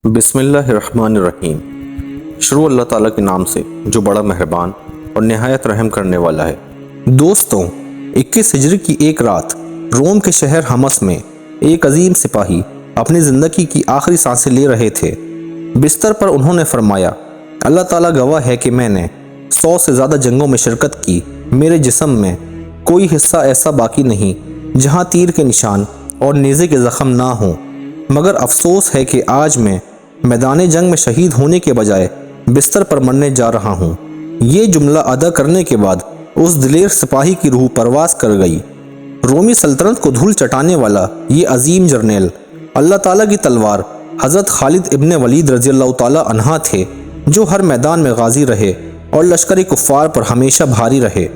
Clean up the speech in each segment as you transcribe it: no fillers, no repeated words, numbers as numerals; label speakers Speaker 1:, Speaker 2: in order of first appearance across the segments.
Speaker 1: بسم اللہ الرحمن الرحیم۔ شروع اللہ تعالیٰ کے نام سے جو بڑا مہربان اور نہایت رحم کرنے والا ہے۔ دوستوں، 21 ہجری کی ایک رات روم کے شہر حمص میں ایک عظیم سپاہی اپنی زندگی کی آخری سانسیں لے رہے تھے۔ بستر پر انہوں نے فرمایا، اللہ تعالیٰ گواہ ہے کہ میں نے 100 سے زیادہ جنگوں میں شرکت کی۔ میرے جسم میں کوئی حصہ ایسا باقی نہیں جہاں تیر کے نشان اور نیزے کے زخم نہ ہوں، مگر افسوس ہے کہ آج میں میدان جنگ میں شہید ہونے کے بجائے بستر پر مرنے جا رہا ہوں۔ یہ جملہ ادا کرنے کے بعد اس دلیر سپاہی کی روح پرواز کر گئی۔ رومی سلطنت کو دھول چٹانے والا یہ عظیم جرنیل اللہ تعالیٰ کی تلوار حضرت خالد ابن ولید رضی اللہ تعالیٰ عنہ تھے، جو ہر میدان میں غازی رہے اور لشکر کفار پر ہمیشہ بھاری رہے۔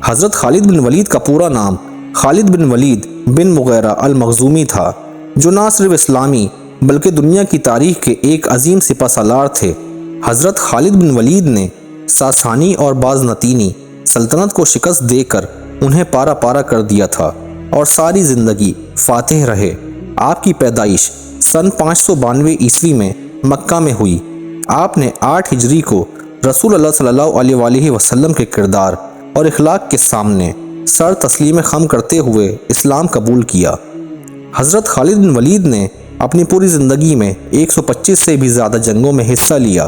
Speaker 1: حضرت خالد بن ولید کا پورا نام خالد بن ولید بن مغیرہ المخزومی تھا، جو نہ صرف اسلامی بلکہ دنیا کی تاریخ کے ایک عظیم سپہ سالار تھے۔ حضرت خالد بن ولید نے ساسانی اور بازنطینی سلطنت کو شکست دے کر انہیں پارا پارا کر دیا تھا اور ساری زندگی فاتح رہے۔ آپ کی پیدائش سن 592 عیسوی میں مکہ میں ہوئی۔ آپ نے 8 ہجری کو رسول اللہ صلی اللہ علیہ وآلہ وسلم کے کردار اور اخلاق کے سامنے سر تسلیم خم کرتے ہوئے اسلام قبول کیا۔ حضرت خالد بن ولید نے اپنی پوری زندگی میں 125 سے بھی زیادہ جنگوں میں حصہ لیا،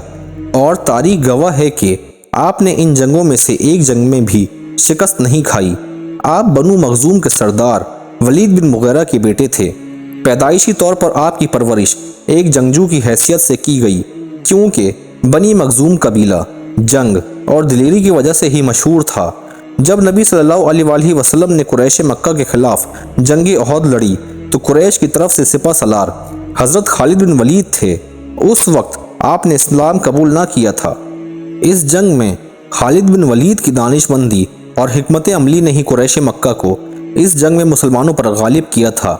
Speaker 1: اور تاریخ گواہ ہے کہ آپ نے ان جنگوں میں سے ایک جنگ میں بھی شکست نہیں کھائی۔ آپ بنو مخزوم کے سردار ولید بن مغیرہ کے بیٹے تھے۔ پیدائشی طور پر آپ کی پرورش ایک جنگجو کی حیثیت سے کی گئی، کیونکہ بنی مخزوم قبیلہ جنگ اور دلیری کی وجہ سے ہی مشہور تھا۔ جب نبی صلی اللہ علیہ وآلہ وسلم نے قریش مکہ کے خلاف جنگ احد لڑی تو قریش کی طرف سے سپہ سالار حضرت خالد بن ولید تھے۔ اس وقت آپ نے اسلام قبول نہ کیا تھا۔ اس جنگ میں خالد بن ولید کی دانش مندی اور حکمت عملی نے ہی قریش مکہ کو اس جنگ میں مسلمانوں پر غالب کیا تھا۔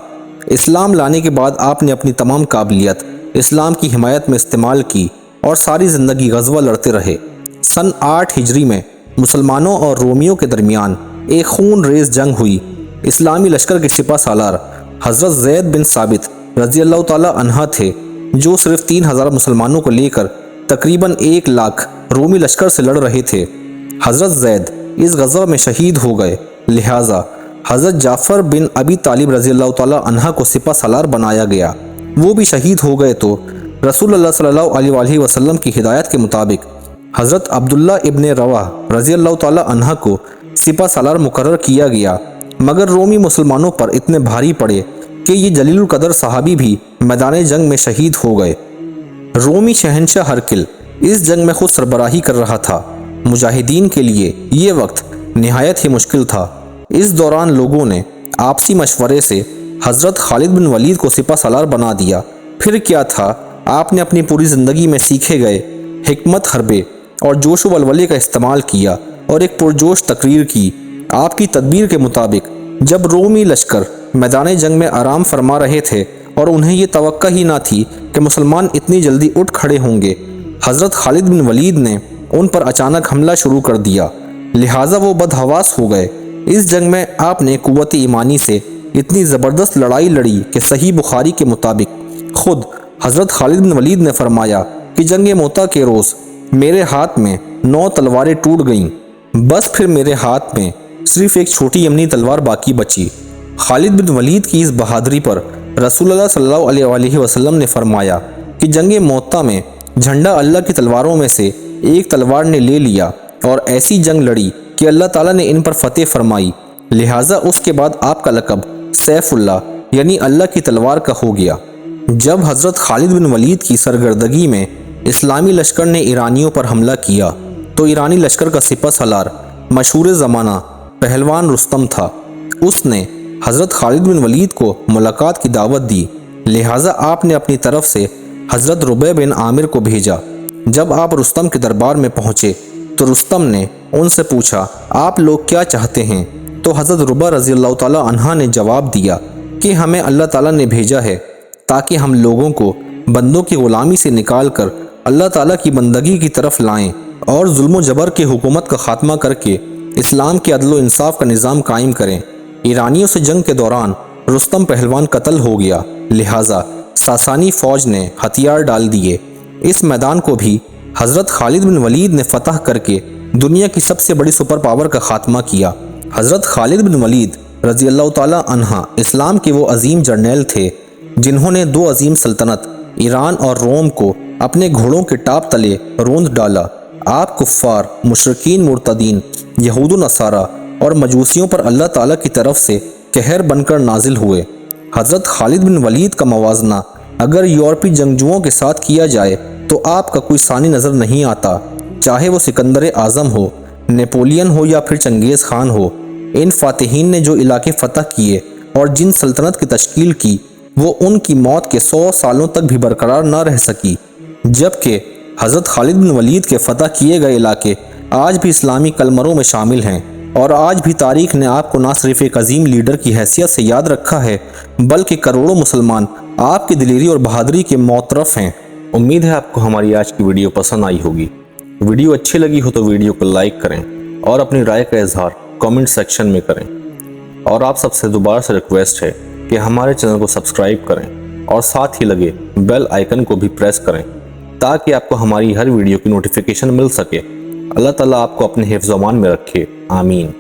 Speaker 1: اسلام لانے کے بعد آپ نے اپنی تمام قابلیت اسلام کی حمایت میں استعمال کی اور ساری زندگی غزوہ لڑتے رہے۔ سن 8 ہجری میں مسلمانوں اور رومیوں کے درمیان ایک خون ریز جنگ ہوئی۔ اسلامی لشکر کے سپہ سالار حضرت زید بن ثابت رضی اللہ تعالیٰ عنہ تھے، جو صرف 3000 مسلمانوں کو لے کر تقریباً 1 لاکھ رومی لشکر سے لڑ رہے تھے۔ حضرت زید اس غزوہ میں شہید ہو گئے، لہٰذا حضرت جعفر بن ابی طالب رضی اللہ تعالیٰ عنہ کو سپہ سالار بنایا گیا۔ وہ بھی شہید ہو گئے تو رسول اللہ صلی اللہ علیہ وآلہ وسلم کی ہدایت کے مطابق حضرت عبداللہ ابن رواح رضی اللہ تعالیٰ عنہ کو سپہ سالار مقرر کیا گیا، مگر رومی مسلمانوں پر اتنے بھاری پڑے کہ یہ جلیل القدر صحابی بھی میدان جنگ میں شہید ہو گئے۔ رومی شہنشاہ ہرقل اس جنگ میں خود سربراہی کر رہا تھا۔ مجاہدین کے لیے یہ وقت نہایت ہی مشکل تھا۔ اس دوران لوگوں نے آپسی مشورے سے حضرت خالد بن ولید کو سپہ سالار بنا دیا۔ پھر کیا تھا، آپ نے اپنی پوری زندگی میں سیکھے گئے حکمت حربے اور جوش و ولولے کا استعمال کیا اور ایک پرجوش تقریر کی۔ آپ کی تدبیر کے مطابق جب رومی لشکر میدان جنگ میں آرام فرما رہے تھے اور انہیں یہ توقع ہی نہ تھی کہ مسلمان اتنی جلدی اٹھ کھڑے ہوں گے، حضرت خالد بن ولید نے ان پر اچانک حملہ شروع کر دیا، لہٰذا وہ بدحواس ہو گئے۔ اس جنگ میں آپ نے قوت ایمانی سے اتنی زبردست لڑائی لڑی کہ صحیح بخاری کے مطابق خود حضرت خالد بن ولید نے فرمایا کہ جنگ موتا کے روز میرے ہاتھ میں 9 تلواریں ٹوٹ گئیں، بس پھر میرے ہاتھ میں صرف ایک چھوٹی یمنی تلوار باقی بچی۔ خالد بن ولید کی اس بہادری پر رسول اللہ صلی اللہ علیہ وآلہ وسلم نے فرمایا کہ جنگ موتا میں جھنڈا اللہ کی تلواروں میں سے ایک تلوار نے لے لیا اور ایسی جنگ لڑی کہ اللہ تعالیٰ نے ان پر فتح فرمائی، لہٰذا اس کے بعد آپ کا لقب سیف اللہ یعنی اللہ کی تلوار کا ہو گیا۔ جب حضرت خالد بن ولید کی سرگردگی میں اسلامی لشکر نے ایرانیوں پر حملہ کیا تو ایرانی لشکر کا سپہ سالار مشہور زمانہ پہلوان رستم تھا۔ اس نے حضرت خالد بن ولید کو ملاقات کی دعوت دی، لہٰذا آپ نے اپنی طرف سے حضرت ربیع بن عامر کو بھیجا۔ جب آپ رستم کے دربار میں پہنچے تو رستم نے ان سے پوچھا، آپ لوگ کیا چاہتے ہیں؟ تو حضرت ربیع رضی اللہ تعالیٰ عنہ نے جواب دیا کہ ہمیں اللہ تعالیٰ نے بھیجا ہے تاکہ ہم لوگوں کو بندوں کی غلامی سے نکال کر اللہ تعالیٰ کی بندگی کی طرف لائیں اور ظلم و جبر کی حکومت کا خاتمہ کر کے اسلام کے عدل و انصاف کا نظام قائم کریں۔ ایرانیوں سے جنگ کے دوران رستم پہلوان قتل ہو گیا، لہٰذا ساسانی فوج نے ہتھیار ڈال دیے۔ اس میدان کو بھی حضرت خالد بن ولید نے فتح کر کے دنیا کی سب سے بڑی سپر پاور کا خاتمہ کیا۔ حضرت خالد بن ولید رضی اللہ تعالیٰ عنہ اسلام کے وہ عظیم جرنیل تھے جنہوں نے دو عظیم سلطنت ایران اور روم کو اپنے گھوڑوں کے ٹاپ تلے روند ڈالا۔ آپ کفار، مشرکین، مرتدین، یہود و نصارہ اور مجوسیوں پر اللہ تعالیٰ کی طرف سے قہر بن کر نازل ہوئے۔ حضرت خالد بن ولید کا موازنہ اگر یورپی جنگجوؤں کے ساتھ کیا جائے تو آپ کا کوئی ثانی نظر نہیں آتا، چاہے وہ سکندر اعظم ہو، نیپولین ہو یا پھر چنگیز خان ہو۔ ان فاتحین نے جو علاقے فتح کیے اور جن سلطنت کی تشکیل کی، وہ ان کی موت کے 100 سالوں تک بھی برقرار نہ رہ سکی، جبکہ حضرت خالد بن ولید کے فتح کیے گئے علاقے آج بھی اسلامی قلمروں میں شامل ہیں، اور آج بھی تاریخ نے آپ کو نہ صرف ایک عظیم لیڈر کی حیثیت سے یاد رکھا ہے بلکہ کروڑوں مسلمان آپ کی دلیری اور بہادری کے معترف ہیں۔ امید ہے آپ کو ہماری آج کی ویڈیو پسند آئی ہوگی۔ ویڈیو اچھی لگی ہو تو ویڈیو کو لائک کریں اور اپنی رائے کا اظہار کامنٹ سیکشن میں کریں، اور آپ سب سے دوبارہ سے ریکویسٹ ہے کہ ہمارے چینل کو سبسکرائب کریں اور ساتھ ہی لگے بیل آئیکن کو بھی پریس کریں تاکہ آپ کو ہماری ہر ویڈیو کی نوٹیفیکیشن مل سکے۔ اللہ تعالیٰ آپ کو اپنے حفظ و امان میں رکھے، آمین۔